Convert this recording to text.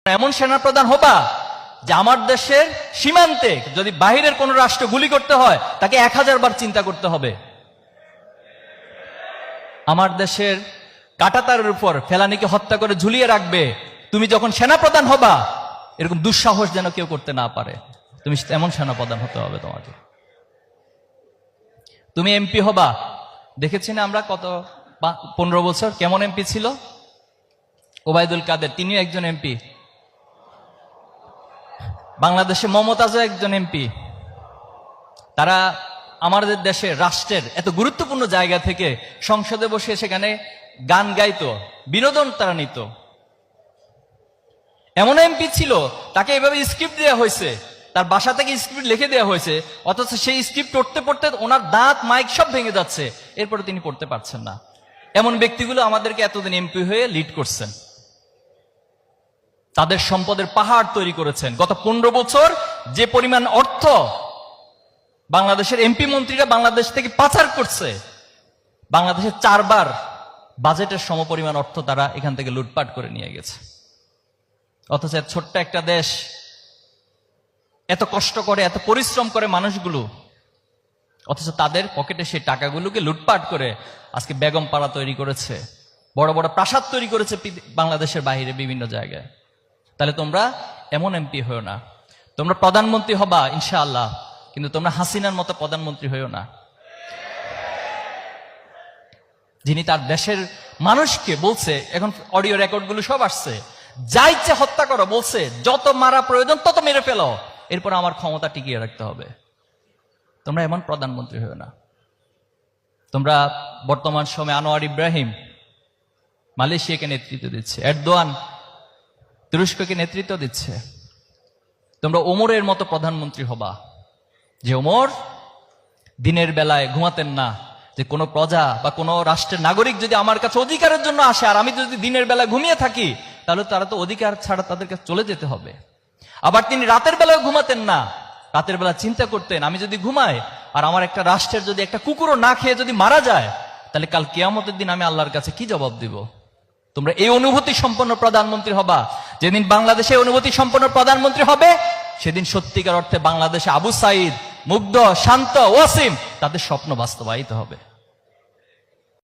এমন সেনাপ্রধান হবা যে আমার দেশের সীমান্তে যদি বাহিরের কোন রাষ্ট্র গুলি করতে হয় তাকে 1000 বার চিন্তা করতে হবে। আমার দেশের কাঁটাতারের উপর ফেলানিকে হত্যা করে ঝুলিয়ে রাখবে। তুমি যখন সেনাপ্রধান হবা এরকম দুঃসাহস যেন কেউ করতে না পারে। তুমি এমন সেনাপ্রধান হতে হবে তোমাকে। তুমি এমপি হবা, দেখেছি না আমরা কত 15 বছর কেমন এমপি ছিল ওবায়দুল কাদের, তিনিও একজন এমপি। বাংলাদেশে মমতাজও একজন এমপি। তারা আমাদের দেশের রাষ্ট্রের এত গুরুত্বপূর্ণ জায়গা থেকে সংসদে বসে সেখানে গান গাইতো, বিনোদন তারা নিত। এমন এমপি ছিল তাকে এভাবে স্ক্রিপ্ট দেওয়া হয়েছে, তার বাসা থেকে স্ক্রিপ্ট লিখে দেওয়া হয়েছে, অথচ সেই স্ক্রিপ্ট পড়তে পড়তে ওনার দাঁত মাইক সব ভেঙে যাচ্ছে, এরপরে তিনি পড়তে পারছেন না। এমন ব্যক্তিগুলো আমাদেরকে এতদিন এমপি হয়ে লিড করছেন, তাদের সম্পদের পাহাড় তৈরি করেছেন। গত 15 বছর যে পরিমাণ অর্থ বাংলাদেশের এমপি মন্ত্রীরা বাংলাদেশ থেকে পাচার করছে, বাংলাদেশের 4 বার বাজেটের সমপরিমাণ অর্থ তারা এখান থেকে লুটপাট করে নিয়ে গেছে। অথচ ছোট্ট একটা দেশ এত কষ্ট করে এত পরিশ্রম করে মানুষগুলো, অথচ তাদের পকেটে সেই টাকাগুলোকে লুটপাট করে আজকে বেগম পাড়া তৈরি করেছে, বড় বড় প্রাসাদ তৈরি করেছে বাংলাদেশের বাইরে বিভিন্ন জায়গায়। তাহলে তোমরা এমন এমপি হয়েও না। তোমরা প্রধানমন্ত্রী হবা ইনশাআল্লাহ, কিন্তু তোমরা হাসিনার মতো প্রধানমন্ত্রী হয়েও না, যিনি তার দেশের মানুষকে বলছে, এখন অডিও রেকর্ড গুলো সব আসছে, যা ইচ্ছে হত্যা করো বলছে, যত মারা প্রয়োজন তত মেরে ফেলো, এরপর আমার ক্ষমতা টিকিয়ে রাখতে হবে। তোমরা এমন প্রধানমন্ত্রী হয়েও না। তোমরা বর্তমান সময়ে আনোয়ার ইব্রাহিম মালয়েশিয়াকে নেতৃত্ব দিচ্ছে, এরদোয়ান তুরস্ককে নেতৃত্ব দিচ্ছে। তোমরা ওমরের মতো প্রধানমন্ত্রী হবা, যে ওমর দিনের বেলায় ঘুমাতেন না, যে কোনো প্রজা বা কোনো রাষ্ট্রের নাগরিক যদি আমার কাছে অধিকারের জন্য আসে আর আমি যদি দিনের বেলা ঘুমিয়ে থাকি তাহলে তারা তো অধিকার ছাড়া তাদেরকে চলে যেতে হবে। আবার তিনি রাতের বেলায় ঘুমাতেন না, রাতের বেলা চিন্তা করতেন আমি যদি ঘুমাই আর আমার একটা রাষ্ট্রের যদি একটা কুকুরও না খেয়ে যদি মারা যায় তাহলে কাল কিয়ামতের দিন আমি আল্লাহর কাছে কি জবাব দিব। তোমরা এই অনুভূতি সম্পন্ন প্রধানমন্ত্রী হবা। যেদিন বাংলাদেশে অনুভূতি সম্পন্ন প্রধানমন্ত্রী হবে সেদিন সত্যিকার অর্থে বাংলাদেশে আবু সাইদ, মুগ্ধ, শান্ত, ওয়াসিম তাদের স্বপ্ন বাস্তবায়িত হবে।